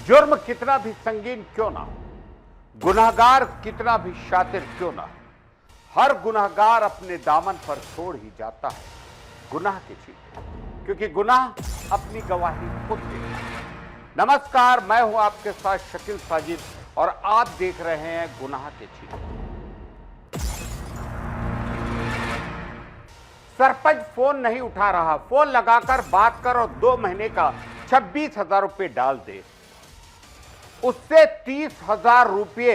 जुर्म कितना भी संगीन क्यों ना हो, गुनहगार कितना भी शातिर क्यों ना हो, हर गुनहगार अपने दामन पर छोड़ ही जाता है गुनाह के छींटे, क्योंकि गुनाह अपनी गवाही खुद देता है। नमस्कार, मैं हूं आपके साथ शकील साजिद और आप देख रहे हैं गुनाह के छींटे। सरपंच फोन नहीं उठा रहा, फोन लगाकर बात कर और 2 महीने का 26,000 रुपये डाल दे। उससे 30,000 रुपये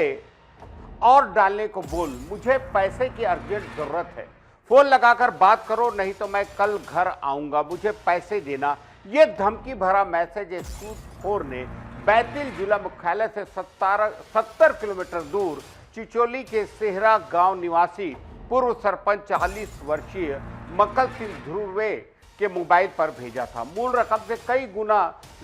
और डालने को बोल, मुझे पैसे की अर्जेंट जरूरत है, फोन लगाकर बात करो नहीं तो मैं कल घर आऊंगा, मुझे पैसे देना। यह धमकी भरा मैसेज एक सूदखोर ने बैतूल जिला मुख्यालय से 70 किलोमीटर दूर चिचोली के सेहरा गांव निवासी पूर्व सरपंच 40 वर्षीय मक्कल सिंह ध्रुवे के मोबाइल पर भेजा था। मूल रकम से कई गुना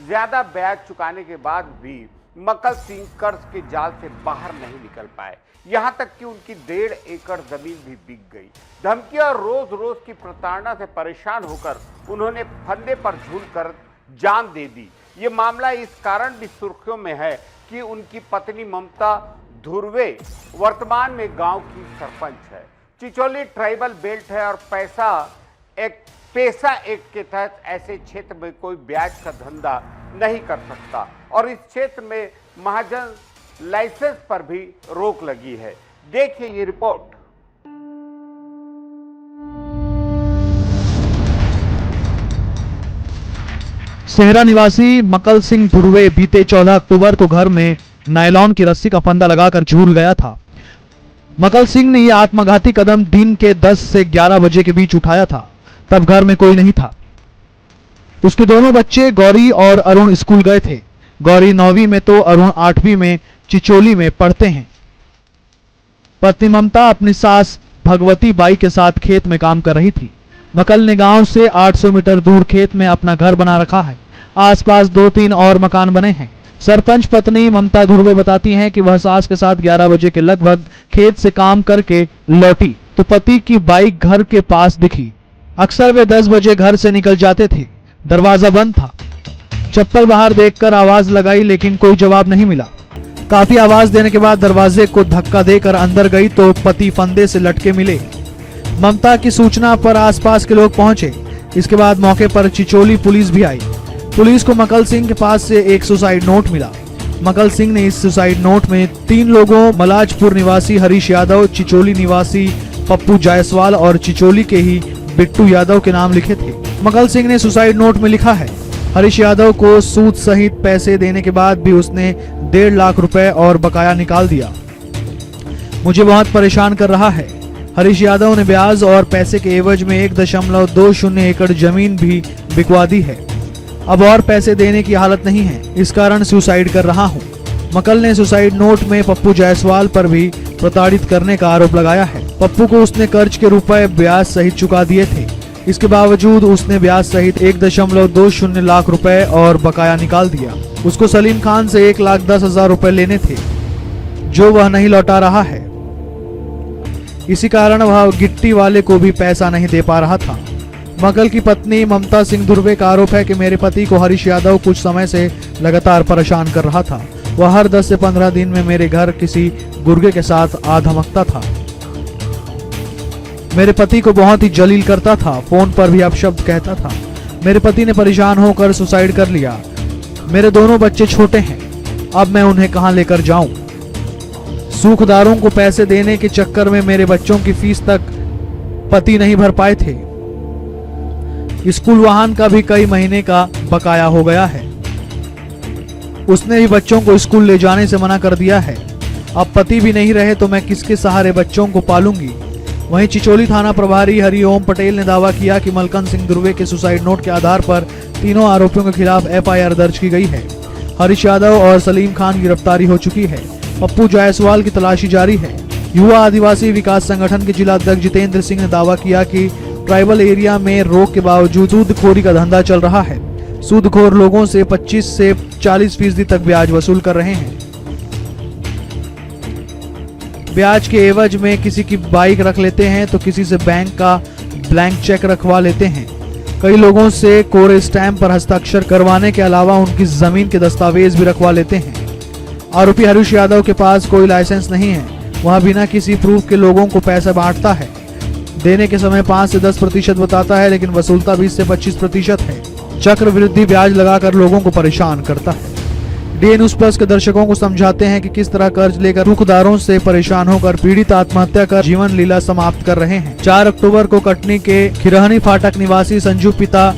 ज्यादा ब्याज चुकाने के बाद भी मक्कल सिंह कर्ज के जाल से बाहर नहीं निकल पाए, यहां तक कि उनकी 1.5 एकड़ जमीन भी बिक गई। धमकी और रोज रोज की प्रताड़ना से परेशान होकर उन्होंने फंदे पर झूलकर जान दे दी। ये मामला इस कारण भी सुर्खियों में है कि उनकी पत्नी ममता ध्रुवे वर्तमान में गांव की सरपंच है। चिचोली ट्राइबल बेल्ट है और पेशा एक के तहत ऐसे क्षेत्र में कोई ब्याज का धंधा नहीं कर सकता और इस क्षेत्र में महाजन लाइसेंस पर भी रोक लगी है। देखिए ये रिपोर्ट। सेहरा निवासी मक्कल सिंह ध्रुवे बीते 14 अक्टूबर को घर में नायलॉन की रस्सी का फंदा लगाकर झूल गया था। मक्कल सिंह ने यह आत्मघाती कदम दिन के 10 से 11 बजे के बीच उठाया था, तब घर में कोई नहीं था। उसके दोनों बच्चे गौरी और अरुण स्कूल गए थे। गौरी 9वीं में तो अरुण 8वीं में चिचोली में पढ़ते हैं। पत्नी ममता अपनी सास भगवती बाई के साथ खेत में काम कर रही थी। मक्कल ने गांव से 800 मीटर दूर खेत में अपना घर बना रखा है। आसपास 2-3 और मकान बने हैं। सरपंच पत्नी ममता ध्रुवे बताती हैं कि वह सास के साथ 11 बजे के लगभग खेत से काम करके लौटी तो पति की बाइक घर के पास दिखी। अक्सर वे 10 बजे घर से निकल जाते थे। दरवाजा बंद था। चप्पल बाहर देखकर आवाज लगाई लेकिन कोई जवाब नहीं मिला। काफी आवाज देने के बाद दरवाजे को धक्का देकर अंदर गई तो पति फंदे से लटके मिले। ममता की सूचना पर आसपास के लोग पहुंचे। इसके बाद मौके पर चिचोली पुलिस भी आई। पुलिस को मक्कल सिंह के पास से एक सुसाइड नोट मिला। मक्कल सिंह ने इस सुसाइड नोट में 3 लोगों मलाजपुर निवासी हरीश यादव, चिचोली निवासी पप्पू जायसवाल और चिचोली के ही बिट्टू यादव के नाम लिखे थे। मक्कल सिंह ने सुसाइड नोट में लिखा है, हरीश यादव को सूद सहित पैसे देने के बाद भी उसने 1.5 लाख रुपए और बकाया निकाल दिया। मुझे बहुत परेशान कर रहा है। हरीश यादव ने ब्याज और पैसे के एवज में 1.20 एकड़ जमीन भी बिकवा दी है। अब और पैसे देने की हालत नहीं है, इस कारण सुसाइड कर रहा हूँ। मक्कल ने सुसाइड नोट में पप्पू जायसवाल पर भी प्रताड़ित करने का आरोप लगाया है। पप्पू को उसने कर्ज के रुपए ब्याज सहित चुका दिए थे। इसके बावजूद उसने ब्याज सहित 1.20 लाख रुपए और बकाया निकाल दिया। उसको सलीम खान से 1,10,000 रुपए लेने थे जो वह नहीं लौटा रहा है। इसी कारण वह गिट्टी वाले को भी पैसा नहीं दे पा रहा था। मक्कल की पत्नी ममता सिंह ध्रुवे का आरोप है कि मेरे पति को हरीश यादव कुछ समय से लगातार परेशान कर रहा था। वह हर 10 से 15 दिन में मेरे घर किसी गुर्गे के साथ आ धमकता था। मेरे पति को बहुत ही जलील करता था, फोन पर भी अपशब्द कहता था। मेरे पति ने परेशान होकर सुसाइड कर लिया। मेरे दोनों बच्चे छोटे हैं, अब मैं उन्हें कहां लेकर जाऊं? सूखदारों को पैसे देने के चक्कर में मेरे बच्चों की फीस तक पति नहीं भर पाए थे। स्कूल वाहन का भी कई महीने का बकाया हो गया है। उसने भी बच्चों को स्कूल ले जाने से मना कर दिया है। अब पति भी नहीं रहे तो मैं किसके सहारे बच्चों को पालूंगी? वहीं चिचोली थाना प्रभारी हरिओम पटेल ने दावा किया कि मक्कल सिंह ध्रुवे के सुसाइड नोट के आधार पर तीनों आरोपियों के खिलाफ FIR दर्ज की गई है। हरीश यादव और सलीम खान की गिरफ्तारी हो चुकी है। पप्पू जायसवाल की तलाशी जारी है। युवा आदिवासी विकास संगठन के जिला अध्यक्ष जितेंद्र सिंह ने दावा किया कि ट्राइबल एरिया में रोक के बावजूद सूदखोरी का धंधा चल रहा है। सूदखोर लोगों से 25 से 40% तक ब्याज वसूल कर रहे हैं। ब्याज के एवज में किसी की बाइक रख लेते हैं तो किसी से बैंक का ब्लैंक चेक रखवा लेते हैं। कई लोगों से कोरे स्टैंप पर हस्ताक्षर करवाने के अलावा उनकी जमीन के दस्तावेज भी रखवा लेते हैं। आरोपी हरीश यादव के पास कोई लाइसेंस नहीं है, वह बिना किसी प्रूफ के लोगों को पैसा बांटता है। देने के समय 5 से 10% बताता है, लेकिन वसूलता 20 से 25% है। चक्रवृद्धि ब्याज लगाकर लोगों को परेशान करता है। डीएन न्यूज़ प्लस के दर्शकों को समझाते हैं कि किस तरह कर्ज लेकर रुखदारों से परेशान होकर पीड़ित आत्महत्या कर जीवन लीला समाप्त कर रहे हैं। 4 अक्टूबर को कटनी के खिरहनी फाटक निवासी संजू पिता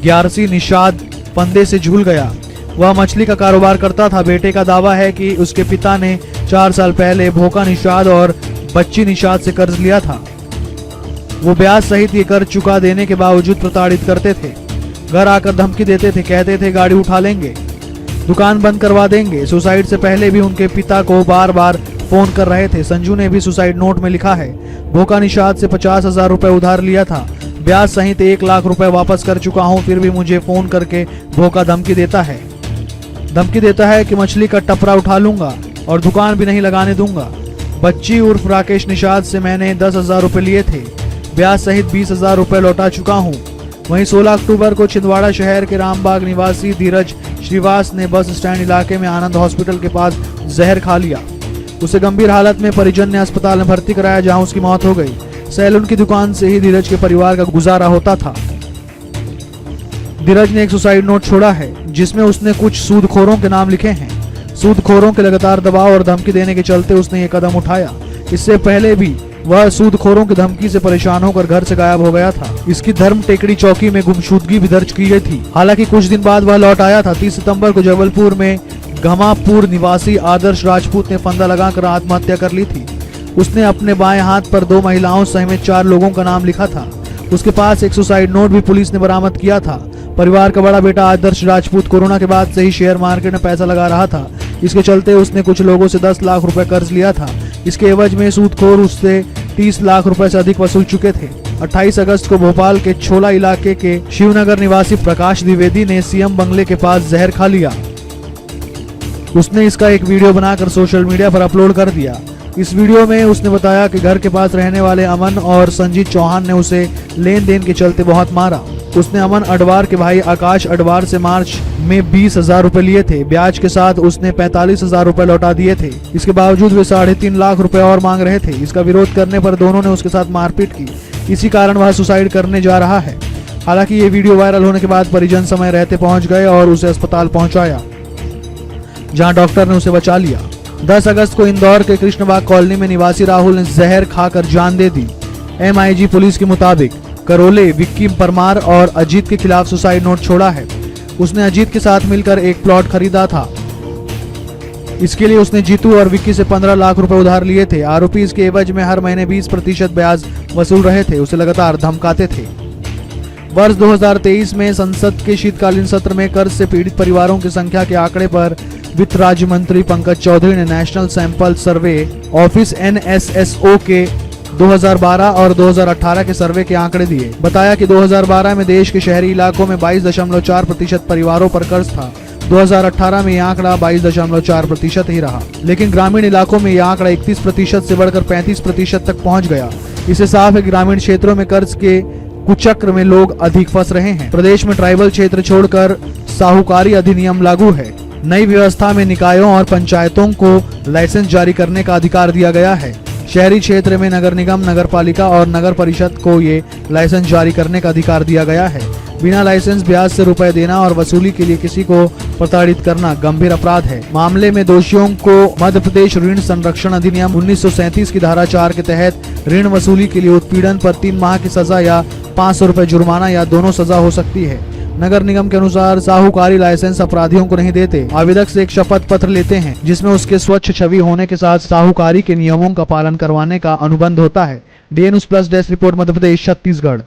11सी निषाद फंदे से झूल गया। वह मछली का कारोबार करता था। बेटे का दावा है कि उसके पिता ने 4 साल पहले भोका निषाद और बच्ची निषाद से कर्ज लिया था। वो ब्याज सहित ये कर्ज चुका देने के बावजूद प्रताड़ित करते थे। घर आकर धमकी देते थे, कहते थे गाड़ी उठा लेंगे, दुकान बंद करवा देंगे। सुसाइड से पहले भी उनके पिता को बार बार फोन कर रहे थे। संजू ने भी सुसाइड नोट में लिखा है, भोका निषाद से 50,000 रुपए उधार लिया था, ब्याज सहित 1 लाख रुपए वापस कर चुका हूँ, फिर भी मुझे फोन करके भोका धमकी देता है कि मछली का टपरा उठा लूंगा और दुकान भी नहीं लगाने दूंगा। बच्ची उर्फ राकेश निषाद से मैंने 10,000 रुपए लिए थे, ब्याज सहित 20,000 रुपए लौटा चुका हूँ। वहीं 16 अक्टूबर को छिंदवाड़ा शहर के रामबाग निवासी धीरज श्रीवास ने बस स्टैंड इलाके में आनंद हॉस्पिटल के पास जहर खा लिया। उसे गंभीर हालत में परिजन ने अस्पताल में भर्ती कराया, जहां उसकी मौत हो गई। सैलून की दुकान से ही धीरज के परिवार का गुजारा होता था। धीरज ने एक सुसाइड नोट छोड़ा है, जिसमें उसने कुछ सूदखोरों के नाम लिखे हैं। सूदखोरों के लगातार दबाव और धमकी देने के चलते उसने ये कदम उठाया। इससे पहले भी वह सूदखोरों की धमकी से परेशान होकर घर से गायब हो गया था। इसकी धर्म टेकड़ी चौकी में गुमशुदगी भी दर्ज की गई थी। हालांकि कुछ दिन बाद वह लौट आया था। 30 सितंबर को जबलपुर में घमापुर निवासी आदर्श राजपूत ने फंदा लगाकर आत्महत्या कर ली थी। उसने अपने बाएं हाथ पर 2 महिलाओं सहित 4 लोगों का नाम लिखा था। उसके पास एक सुसाइड नोट भी पुलिस ने बरामद किया था। परिवार का बड़ा बेटा आदर्श राजपूत कोरोना के बाद से ही शेयर मार्केट में पैसा लगा रहा था। इसके चलते उसने कुछ लोगों से 10 लाख रुपए कर्ज लिया था। इसके एवज में सूदखोर उससे 30 लाख रुपए से अधिक वसूल चुके थे। 28 अगस्त को भोपाल के छोला इलाके के शिवनगर निवासी प्रकाश द्विवेदी ने सीएम बंगले के पास जहर खा लिया। उसने इसका एक वीडियो बनाकर सोशल मीडिया पर अपलोड कर दिया। इस वीडियो में उसने बताया कि घर के पास रहने वाले अमन और संजीत चौहान ने उसे लेन देन के चलते बहुत मारा। उसने अमन अडवार के भाई आकाश अडवार से मार्च में 20,000 रुपए लिए थे। ब्याज के साथ उसने 45,000 रुपए लौटा दिए थे। इसके बावजूद वे 3.5 लाख रुपए और मांग रहे थे। इसका विरोध करने पर दोनों ने उसके साथ मारपीट की। इसी कारण वह सुसाइड करने जा रहा है। हालांकि ये वीडियो वायरल होने के बाद परिजन समय रहते पहुंच गए और उसे अस्पताल पहुंचाया, जहां डॉक्टर ने उसे बचा लिया। 10 अगस्त को इंदौर के कृष्णबाग कॉलोनी में निवासी राहुल ने जहर खाकर जान दे दी। MIG पुलिस के मुताबिक करोले, विक्की परमार और अजीत के खिलाफ सुसाइड नोट छोड़ा है। उसने अजीत के साथ मिलकर एक प्लॉट खरीदा था। इसके लिए उसने जीतू और विक्की से 15 लाख रुपए उधार लिए थे। आरोपी इसके एवज में हर महीने 20% ब्याज वसूल रहे थे। उसे लगातार धमकाते थे। वर्ष 2023 में संसद के शीतकालीन सत्र में कर्ज से पीड़ित परिवारों की संख्या के आंकड़े पर वित्त राज्य मंत्री पंकज चौधरी ने national sample survey office NSSO के 2012 और 2018 के सर्वे के आंकड़े दिए। बताया कि 2012 में देश के शहरी इलाकों में 22.4% परिवारों पर कर्ज था। 2018 में यह आंकड़ा 22.4% ही रहा, लेकिन ग्रामीण इलाकों में यह आंकड़ा 31% से बढ़कर 35% तक पहुंच गया। इससे साफ है कि ग्रामीण क्षेत्रों में कर्ज के कुचक्र में लोग अधिक फंस रहे हैं। प्रदेश में ट्राइबल क्षेत्र छोड़कर साहूकारी अधिनियम लागू है। नई व्यवस्था में निकायों और पंचायतों को लाइसेंस जारी करने का अधिकार दिया गया है। शहरी क्षेत्र में नगर निगम, नगर पालिका और नगर परिषद को ये लाइसेंस जारी करने का अधिकार दिया गया है। बिना लाइसेंस ब्याज से रुपए देना और वसूली के लिए किसी को प्रताड़ित करना गंभीर अपराध है। मामले में दोषियों को मध्य प्रदेश ऋण संरक्षण अधिनियम 1937 की धारा 4 के तहत ऋण वसूली के लिए उत्पीड़न पर 3 माह की सजा या 500 रुपए जुर्माना या दोनों सजा हो सकती है। नगर निगम के अनुसार साहूकारी लाइसेंस अपराधियों को नहीं देते। आवेदक से एक शपथ पत्र लेते हैं, जिसमें उसके स्वच्छ छवि होने के साथ साहूकारी के नियमों का पालन करवाने का अनुबंध होता है। DN news plus desk report, Madhya Pradesh, Chhattisgarh.